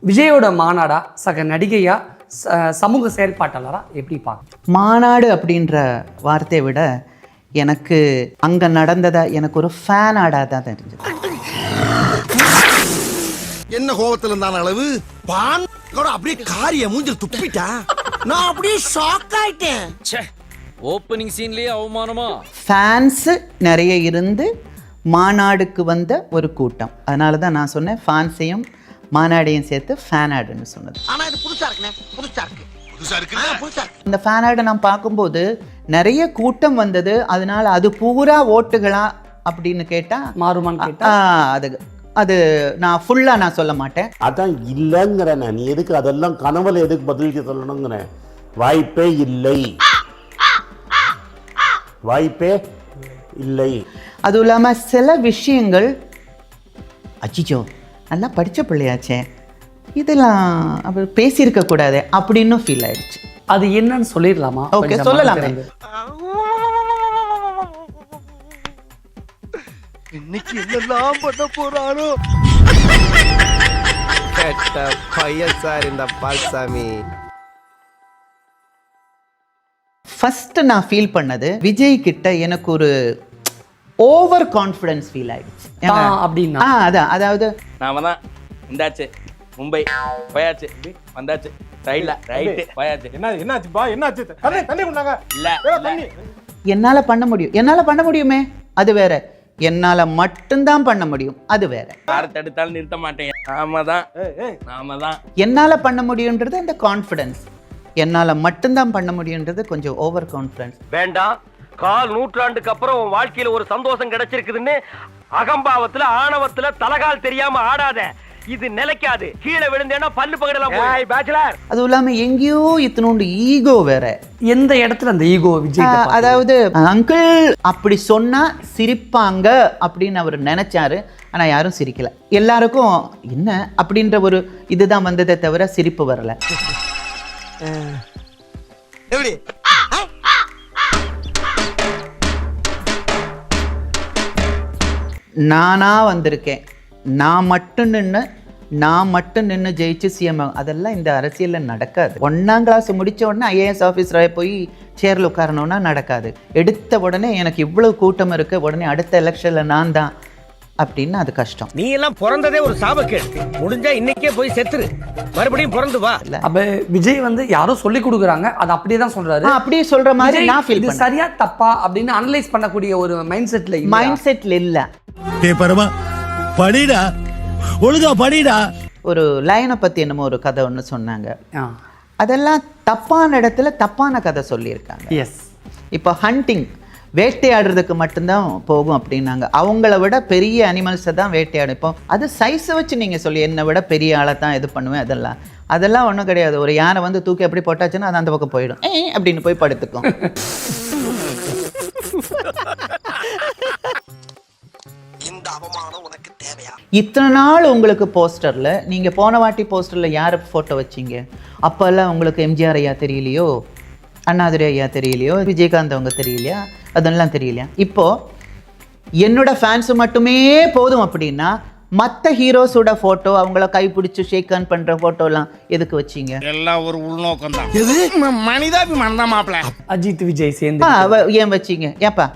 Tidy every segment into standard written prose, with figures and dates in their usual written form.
விஜயோட மாநாடா சக நடிகையா சமூக செயற்பாட்டாளரா எப்படி பார்க்க? மாநாடு அப்படின்ற வார்த்தையை விட எனக்கு அங்கே நடந்ததை எனக்கு ஒரு ஃபேன் ஆடாக தான் தெரிஞ்சது. என்ன கோபத்துல இருந்தான அளவு பான் அப்படியே காரிய மூஞ்சில் துப்பிட்டா நான் அப்படியே ஷாக் ஆயிட்டேன். ஓப்பனிங் சீன்லயே அவமானமா. ஃபேன்ஸ் நிறைய இருந்து மாநாடுக்கு வந்த ஒரு கூட்டம். அதனால தான் நான் சொன்னேன் ஃபேன்ஸையும் மாநாடையும் சேர்த்து ஃபேன் ஆடுன்னு சொன்னது. ஆனா இது புதுசா இருக்குனே, புதுசா இருக்கு. இந்த ஃபேன் ஆடை நான் பார்க்கும்போது நிறைய கூட்டம் வந்தது. அதனால அது பூரா ஓட்டுகளா அப்படின்னு கேட்டா மாறுமான்னு கேட்டா அது நான் ஃபுல்லா நான் சொல்ல மாட்டேன். அதான் இல்லைங்கிறேன். நீ எதுக்கு அதெல்லாம் கனவுல எதுக்கு பதிலுக்கு சொல்லணுங்கிறேன். வாய்ப்பே இல்லை, வாய்ப்பே இல்லை. அதுவும் இல்லாமல் சில விஷயங்கள் அச்சிச்சோ நல்லா படித்த பிள்ளையாச்சே இதெல்லாம் அவர் பேசியிருக்க கூடாது அப்படின்னு ஃபீல் ஆயிடுச்சு. அது என்னன்னு சொல்லிடலாமா? ஓகே, சொல்லலாமே. இன்னைக்கு என்னெல்லாம் பண்ண போறானோ. கெட்ட பையன் சார் இந்த பால்சாமி. ஃபர்ஸ்ட் நான் ஃபீல் பண்ணது விஜய் கிட்ட எனக்கு ஒரு ஓவர் கான்ஃபிடன்ஸ் ஃபீல் ஆயிடுச்சு. அப்படின்னா அதான், அதாவது நாம தான் இந்தாச்சு மும்பை போயாச்சு வந்தாச்சு ரைட்ல ரைட்டு போயாச்சு. என்னாச்சு தண்ணி கொண்டாங்க. இல்ல என்னால பண்ண முடியுமே, அது வேற. என்னால மட்டும்தான் பண்ண முடியும், அது வேற. யாரை தடுத்தாலும் நிறுத்த மாட்டேன். நாம தான் என்னால பண்ண முடியுன்றது அந்த கான்ஃபிடன்ஸ், என்னால மட்டும்தான் பண்ண முடியுன்றது கொஞ்சம் ஓவர் கான்ஃபிடன்ஸ். வேண்டாம், கால் நூற்றாண்டுக்கு அப்புறம் உன் வாழ்க்கையில ஒரு சந்தோஷம் கிடைச்சிருக்குதுன்னு அகம்பாவத்துல ஆணவத்துல தலகால் தெரியாம ஆடாத. இது நிலைக்காது. கீழே விழுந்தேன்னா பல்லு பகடலாம். பேச்சுலர். அதுவும் இல்லாம எங்கேயோ இத்தனோண்டு ஈகோ வேற. எந்த இடத்துல அந்த ஈகோ விஜய்? அதாவது அங்கிள் அப்படி சொன்னா சிரிப்பாங்க அப்படின்னு அவர் நினைச்சாரு. ஆனா யாரும் சிரிக்கல. எல்லாருக்கும் என்ன அப்படின்ற ஒரு இதுதான் வந்ததை தவிர சிரிப்பு வரல. எப்படி நானா வந்திருக்கேன், நான் மட்டும் நின்று ஜெயிச்சு சிஎம். அதெல்லாம் இந்த அரசியலில் நடக்காது. 1ஆம் கிளாஸ் முடித்த உடனே ஐஏஎஸ் ஆஃபீஸராக போய் சேரில் உட்காரணும்னா நடக்காது. எடுத்த உடனே எனக்கு இவ்வளோ கூட்டம் இருக்குது, உடனே அடுத்த எலெக்ஷனில் நான் தான் அப்படின்னு அது கஷ்டம். நீ எல்லாம் பிறந்ததே ஒரு சாபக்கேடு. முடிஞ்சா இன்னைக்கே போய் செத்துரு, மறுபடியும் பிறந்து வா. அப்ப விஜய் யாரோ சொல்லி கொடுக்குறாங்க, அது அப்படியே தான் சொல்றாரு. அப்படியே சொல்ற மாதிரி நான் ஃபீல் பண்ணேன். சரியா தப்பா அப்படின்னு அனலைஸ் பண்ணக்கூடிய ஒரு மைண்ட் செட்ல இல்ல. பரமா படிடா, ஒழுங்கா படிடா. ஒரு லைனை பத்தி என்னமோ ஒரு கதை ஒன்று சொன்னாங்க. அதெல்லாம் தப்பான இடத்துல தப்பான கதை சொல்லியிருக்காங்க. எஸ். இப்போ ஹண்டிங் வேட்டையாடுறதுக்கு மட்டும்தான் போகும் அப்படின்னாங்க. அவங்கள விட பெரிய அனிமல்ஸை தான் வேட்டையாடும். இப்போ அது சைஸை வச்சு நீங்கள் சொல்லி என்னை விட பெரிய ஆளை தான் இது பண்ணுவேன். அதெல்லாம் ஒன்றும் கிடையாது. ஒரு யானை தூக்கி எப்படி போட்டாச்சுன்னா அது அந்த பக்கம் போயிடும், அப்படின்னு போய் படுத்துக்கும். இத்தனை நாள் உங்களுக்கு போஸ்டரில், நீங்கள் போன வாட்டி போஸ்டரில் யார் ஃபோட்டோ வச்சிங்க? அப்போல்லாம் உங்களுக்கு எம்ஜிஆர் ஐயா தெரியலையோ, அண்ணாதுரை ஐயா தெரியலையோ, விஜயகாந்த் அவங்க தெரியலையா, அதெல்லாம் தெரியலையா? இப்போது என்னோட ஃபேன்ஸு மட்டுமே போதும் அப்படின்னா மற்ற ஹீரோஸோட ஃபோட்டோ, அவங்கள கைப்பிடிச்சு ஷேக் ஹேண்ட் பண்ணுற ஃபோட்டோலாம் எதுக்கு வச்சிங்க? எல்லாம் ஒரு உள்நோக்கம் தான். எது மனிதாபிமானம் தான் மாப்பிள்ள. அஜித் விஜய் சேர்ந்து ஏன் வச்சிங்க? ஏப்பா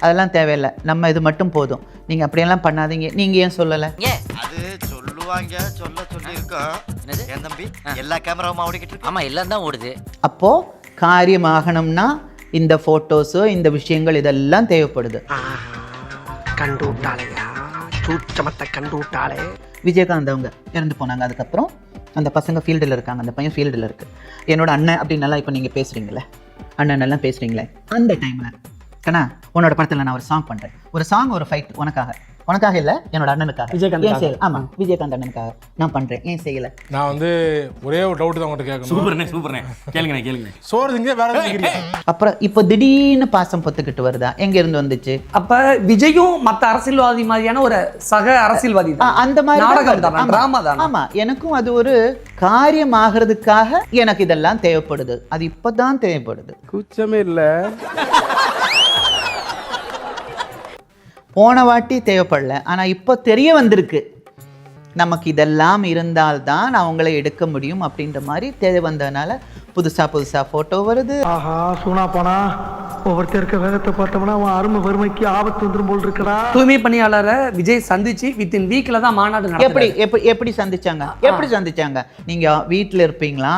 அதெல்லாம் தேவையில்லை, நம்ம இது மட்டும் போதும், நீங்கள் அப்படியெல்லாம் பண்ணாதீங்க. நீங்கள் ஏன் சொல்லலை? அது சொல்லுவாங்க, சொல்லியிருக்கோம். என் தம்பி எல்லா கேமராவும் ஓடிக்கிட்டு இருக்கு. ஆமா, எல்லாம் தான் ஓடுது. அப்போது காரியம் ஆகணும்னா இந்த ஃபோட்டோஸோ இந்த விஷயங்கள் இதெல்லாம் தேவைப்படுது. கண்டு விட்டாளையா, சூட்சமத்தை கண்டு விட்டாளே. விஜயகாந்த் அவங்க இறந்து போனாங்க. அதுக்கப்புறம் அந்த பசங்க ஃபீல்டில் இருக்காங்க, அந்த பையன் ஃபீல்டில் இருக்குது. என்னோட அண்ணன் அப்படின்னு நல்லா இப்போ நீங்கள் பேசுகிறீங்களே, அண்ணன் எல்லாம் பேசுகிறீங்களே, அந்த டைமில் கண்ணா உன்னோட படத்தில் நான் ஒரு சாங் பண்ணுறேன். ஒரு சாங், ஒரு ஃபைட் உனக்காக இல்லை, என்னோட அண்ணனுக்காக. விஜயகாந்த் ஆமாம், விஜயகாந்த் அண்ணனுக்காக நான் பண்ணுறேன். ஏன் செய்யலை? நான் ஒரே ஒரு டவுட் தான் உங்கள்கிட்ட கேட்கணும். சூப்பர்ண்ணே கேளுங்க. சோறு திங்க வேற அப்புறம் இப்போ திடீர்னு பாசம் பொத்துக்கிட்டு வருதா? எங்க இருந்து வந்துச்சு? அப்ப விஜயும் மற்ற அரசியல்வாதி மாதிரியான ஒரு சக அரசியல்வாதி அந்த மாதிரி நாடகம் தான். ஆமா, எனக்கும் அது ஒரு காரியம் ஆகிறதுக்காக எனக்கு இதெல்லாம் தேவைப்படுது. அது இப்பதான் தேவைப்படுது. கூச்சமே இல்ல. போன வாட்டி தேவைப்படல, ஆனா இப்போ தெரிய வந்திருக்கு. நமக்கு இதெல்லாம் இருந்தால்தான் அவங்கள எடுக்க முடியும் அப்படின்ற மாதிரி தேவை வந்ததுனால புதுசா ஃபோட்டோ வருது. ஆஹா சூனா போனா ஒவ்வொருத்தருக்கு வேகத்தை பார்த்தோம்னா அவன் அருமை வறுமைக்கு ஆபத்து வந்துரும் போல் இருக்கடா. தூய்மை பணியாளரை விஜய் சந்திச்சு வித்தின் வீக்ல தான் மாநாடு எப்படி சந்திச்சாங்க? நீங்க வீட்டில் இருப்பீங்களா,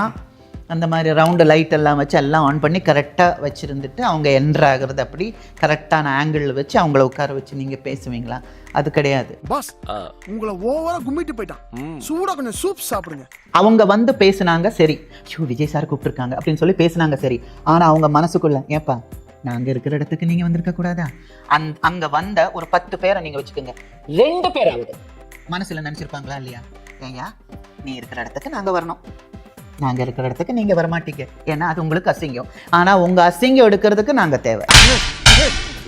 அந்த மாதிரி ரவுண்டு லைட் எல்லாம் வச்சு எல்லாம் ஆன் பண்ணி கரெக்டாக வச்சுருந்துட்டு அவங்க என்ட்ரு ஆகிறது அப்படி கரெக்டான ஆங்கிள் வச்சு அவங்கள உட்கார வச்சு நீங்கள் பேசுவீங்களா? அது கிடையாது. பாஸ் உங்களை ஓவரா கும்மிட்டு போயிட்டான். சூடா கொஞ்சம் சூப் சாப்பிடுங்க. அவங்க வந்து பேசுனாங்க சரி, ஷூ விஜய் சார் கூப்பிட்டுருக்காங்க அப்படின்னு சொல்லி பேசுனாங்க சரி. ஆனால் அவங்க மனசுக்குள்ள ஏப்பா நாங்கள் இருக்கிற இடத்துக்கு நீங்கள் வந்திருக்க கூடாதா? அங்கே வந்த ஒரு 10 பேரை நீங்கள் வச்சுக்கோங்க, 2 பேராவது மனசில் நினச்சிருப்பாங்களா இல்லையா? ஏயா நீ இருக்கிற இடத்துக்கு நாங்கள் வரணும், நாங்கள் இருக்கிற இடத்துக்கு நீங்கள் வரமாட்டீங்க, ஏன்னா அது உங்களுக்கு அசிங்கம். ஆனால் உங்கள் அசிங்கம் எடுக்கிறதுக்கு நாங்கள் தேவை.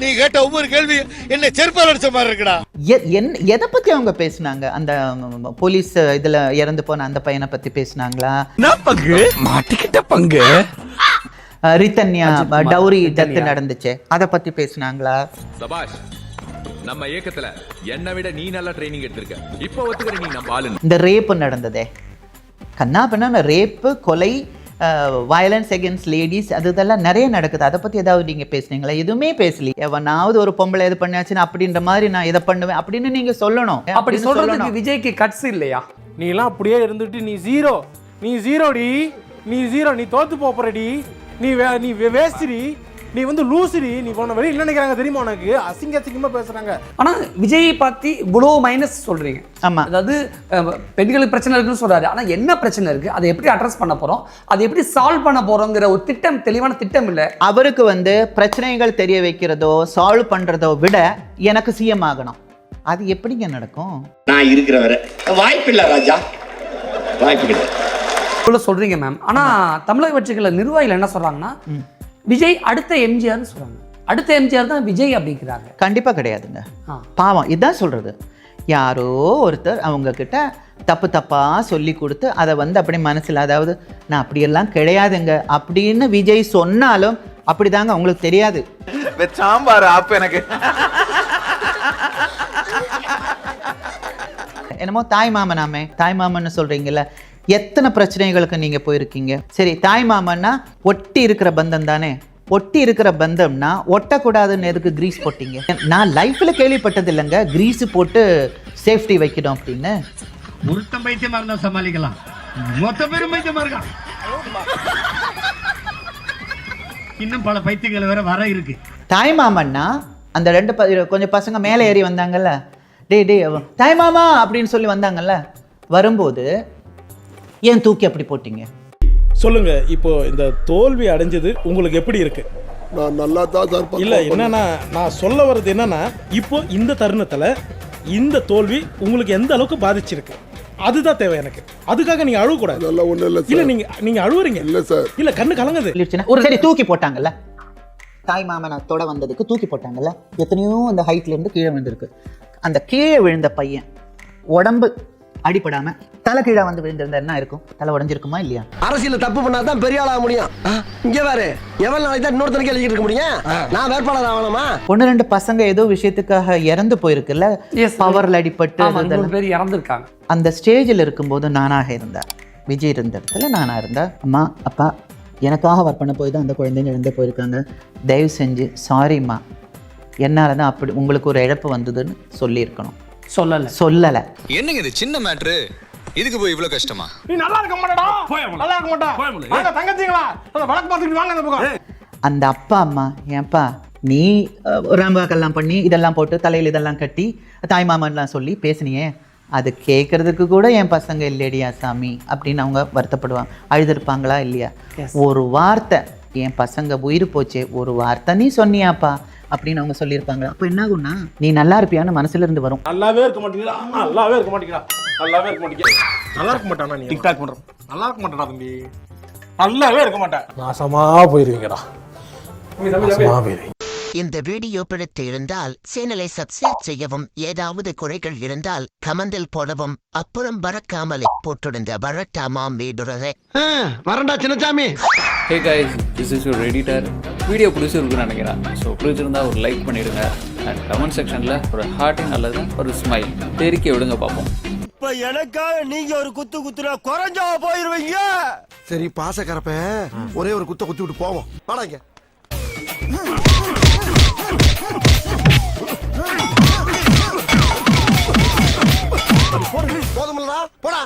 நீ கேட்ட ஒவ்வொரு கேள்வி என்ன செருப்பால் அடிச்ச மாதிரி இருக்குடா. எதை பற்றி அவங்க பேசுனாங்க? அந்த போலீஸ் இதில் இறந்து போன அந்த பையனை பற்றி பேசுனாங்களா? பங்கு மாட்டிக்கிட்ட பங்கு ரித்தன்யா டவுரி டெத் நடந்துச்சு, அதை பற்றி பேசுனாங்களா? சபாஷ், நம்ம இயக்கத்துல என்னை விட நீ நல்லா ட்ரைனிங் எடுத்திருக்க, இப்போ ஒத்துக்கிற நீ நம்ம ஆளு. இந்த ரேப்பு நடந்ததே, கண்ணா பண்ண ரேப்பு, கொலை, வயலன்ஸ் அகேன்ஸ்ட் லேடிஸ், அது இதெல்லாம் நிறைய நடக்குது. அதை பற்றி ஏதாவது நீங்கள் பேசுனீங்களா? எதுவுமே பேசலி. எவனாவது ஒரு பொம்பளை எது பண்ணியாச்சுன்னு அப்படின்ற மாதிரி நான் இதை பண்ணுவேன் அப்படின்னு நீங்கள் சொல்லணும். அப்படி சொல்றதுக்கு விஜய்க்கு கட்ஸ் இல்லையா? நீ எல்லாம் அப்படியே இருந்துட்டு நீ ஜீரோடி, நீ தோத்து போறடி, நீ வேஸ்டி, நீ வந்து லூசுடி, நீ போன வழி இல்லை நினைக்கிறாங்க தெரியுமா? உனக்கு அசிங்கமா பேசுறாங்க. ஆனா விஜயை பத்தி இவ்வளோ மைனஸ் சொல்றீங்க. ஆமா, அதாவது பெண்களுக்கு பிரச்சனை இருக்குன்னு சொல்றாரு. ஆனா என்ன பிரச்சனை இருக்கு, அதை எப்படி அட்ரஸ் பண்ண போறோம், அதை எப்படி சால்வ் பண்ண போறோங்கிற ஒரு திட்டம், தெளிவான திட்டம் இல்லை. அவருக்கு வந்து பிரச்சனைகள் தெரிய வைக்கிறதோ சால்வ் பண்றதோ விட எனக்கு சிஎம் ஆகணும். அது எப்படிங்க நடக்கும்? நான் இருக்கிற வரை வாய்ப்பு இல்ல ராஜா, வாய்ப்பு கிடையாது சொல்றீங்க மேம். ஆனா தமிழக வெற்றிகள நிர்வாகிகள் என்ன சொல்றாங்கன்னா, விஜய் அடுத்த எம்ஜிஆர்னு சொல்றாங்க. அடுத்த எம்ஜிஆர் தான் விஜய் அப்படிங்கிறாங்க. கண்டிப்பா கிடையாதுங்க. பாவம், இதுதான் சொல்றது. யாரோ ஒருத்தர் அவங்க கிட்ட தப்பா சொல்லி கொடுத்து அதை வந்து அப்படி மனசுல, அதாவது நான் அப்படியெல்லாம் கிடையாதுங்க அப்படின்னு விஜய் சொன்னாலும் அப்படிதாங்க, உங்களுக்கு தெரியாது. சாம்பார் ஆப்பு எனக்கு என்னமோ தாய் மாமன்னு சொல்றீங்கல்ல, எத்தனை பிரச்சனைகளுக்கு நீங்க போயிருக்கீங்க. சரி, தாய் மாமன்னா ஒட்டி இருக்கிற பந்தம் தானே. ஒட்டி இருக்கிற பந்தம்னா ஒட்டக்கூடாதுன்னு எதுக்கு கிரீஸ் போட்டீங்க? நான் லைஃப்ல கேள்விப்பட்டது இல்லைங்க கிரீஸ் போட்டு சேஃப்டி வைக்கணும் அப்படின்னு. ஒருத்தம் பைத்தியமா இருந்தா சமாளிக்கலாம், மொத்த பேரும் பைத்தியமா இருக்கான். இன்னும் பல பைத்தியங்கள் வேற வர இருக்கு. தாய் மாமன்னா அந்த 2 கொஞ்சம் பசங்க மேலே ஏறி வந்தாங்கல்ல, டே தாய் மாமா அப்படின்னு சொல்லி வந்தாங்கல்ல, வரும்போது ஏன் தூக்கி அப்படி போட்டீங்க? சொல்லுங்க, இப்போ இந்த தோல்வி அடைஞ்சது உங்களுக்கு எப்படி இருக்கு? நான் நல்லா தான் இல்ல, என்னன்னா நான் சொல்ல வர்றது என்னன்னா, இப்போ இந்த தருணத்துல இந்த தோல்வி உங்களுக்கு எந்த அளவுக்கு பாதிச்சிருக்கு அதுதான் தேவை எனக்கு. அதுக்காக நீங்க அழுவ கூடாது. அதெல்லாம் ஒண்ணு இல்ல இல்ல, நீங்க அழுவுறீங்க. இல்ல சார், இல்ல கண்ணு கலங்குது. சரி, தூக்கி போட்டாங்கல்ல, தாய் மாமனத்தோட வந்ததுக்கு தூக்கி போட்டாங்கல்ல, எத்தனையோ அந்த ஹைட்ல இருந்து கீழே விழுந்திருக்கு. அந்த கீழே விழுந்த பையன் உடம்பு அடிபடாம தலை கீழே வந்து விழுந்திருந்தா என்ன இருக்கும்? தலை உடஞ்சிருக்குமா இல்லையா? அரசியல தப்பு பண்ணாதான் பெரிய ஆளாக முடியும். இங்க வேற எவ்வளவு நாளைக்கு தான் இன்னொருத்தனுக்கு எழுதிட்டு இருக்க முடியும்? நான் வேட்பாளர் ஆகணுமா? 1-2 பசங்க ஏதோ விஷயத்துக்காக இறந்து போயிருக்குல்ல, பவர்ல அடிபட்டு பேர் இறந்துருக்காங்க. அந்த ஸ்டேஜில் இருக்கும்போது நானாக இருந்தா, விஜய் இருந்த இடத்துல நானா இருந்தா, அம்மா அப்பா எனக்காக ஒர்க் பண்ண போய் தான் அந்த குழந்தைங்க இறந்து போயிருக்காங்க, தயவு செஞ்சு சாரிம்மா, என்னால தான் அப்படி உங்களுக்கு ஒரு இழப்பு வந்ததுன்னு சொல்லியிருக்கணும். சொல்லல. என்னங்க இது சின்ன மேட்ரு, இதுக்கு போய் இவ்வளவு கஷ்டமா? நீ நல்லா இருக்க மாட்டடா, நல்லா இருக்க மாட்டா, வாங்க தங்கச்சிங்களா, வழக்கு பார்த்துட்டு வாங்க அந்த பக்கம். அந்த அப்பா அம்மா, ஏன்பா நீ ராம்பாக்கெல்லாம் பண்ணி இதெல்லாம் போட்டு தலையில் இதெல்லாம் கட்டி தாய் மாமன்லாம் சொல்லி பேசுனியே, அது கேட்கறதுக்கு கூட என் பசங்க இல்லையடியா சாமி அப்படின்னு அவங்க வருத்தப்படுவாங்க. அழுதுருப்பாங்களா இல்லையா? ஒரு வார்த்தை, என் பசங்க உயிர் போச்சே, ஒரு வார்த்தை நீ சொன்னியாப்பா அப்படின்னு அவங்க சொல்லியிருப்பாங்க. அப்போ என்ன ஆகும்னா, நீ நல்லா இருப்பியான்னு மனசுல இருந்து வரும். நல்லாவே இருக்க மாட்டீங்களா, நல்லாவே இருக்க மாட்டீங்களா, நல்லாவே இருக்க மாட்டீங்க, நல்லா இருக்க மாட்டானா நீ டிக்டாக் பண்ற, நல்லா இருக்க மாட்டடா தம்பி, நல்லாவே இருக்க மாட்டேன், நாசமா போயிருவீங்கடா. இந்த வீடியோ பிடித்து இருந்தால் சேனலை சப்ஸ்கிரைப் செய்யவும், ஏதாவது குறைகள் இருந்தால் கமெண்டில் போடவும், அப்புறம் பறக்காமலே போட்டிருந்த வரட்டாமாம் வீடுறதை வரண்டா Chinnasamy. Hey guys, this is your editor. Video பிடிச்சிருக்குன்னு நினைக்கிறேன். ஸோ பிடிச்சிருந்தா ஒரு லைக் பண்ணிடுங்க, அண்ட் கமெண்ட் செக்ஷனில் ஒரு ஹார்ட்டிங் அல்லது ஒரு ஸ்மைல் தெரிக்க விடுங்க பார்ப்போம். இப்ப எனக்காக நீங்க ஒரு குத்து குத்துனா குறைஞ்சா போயிருவீங்க. சரி பாசக்கரப்ப ஒரே ஒரு குத்த குத்தி விட்டு போவோம். வாடாங்க. போதுமில்லடா போடா.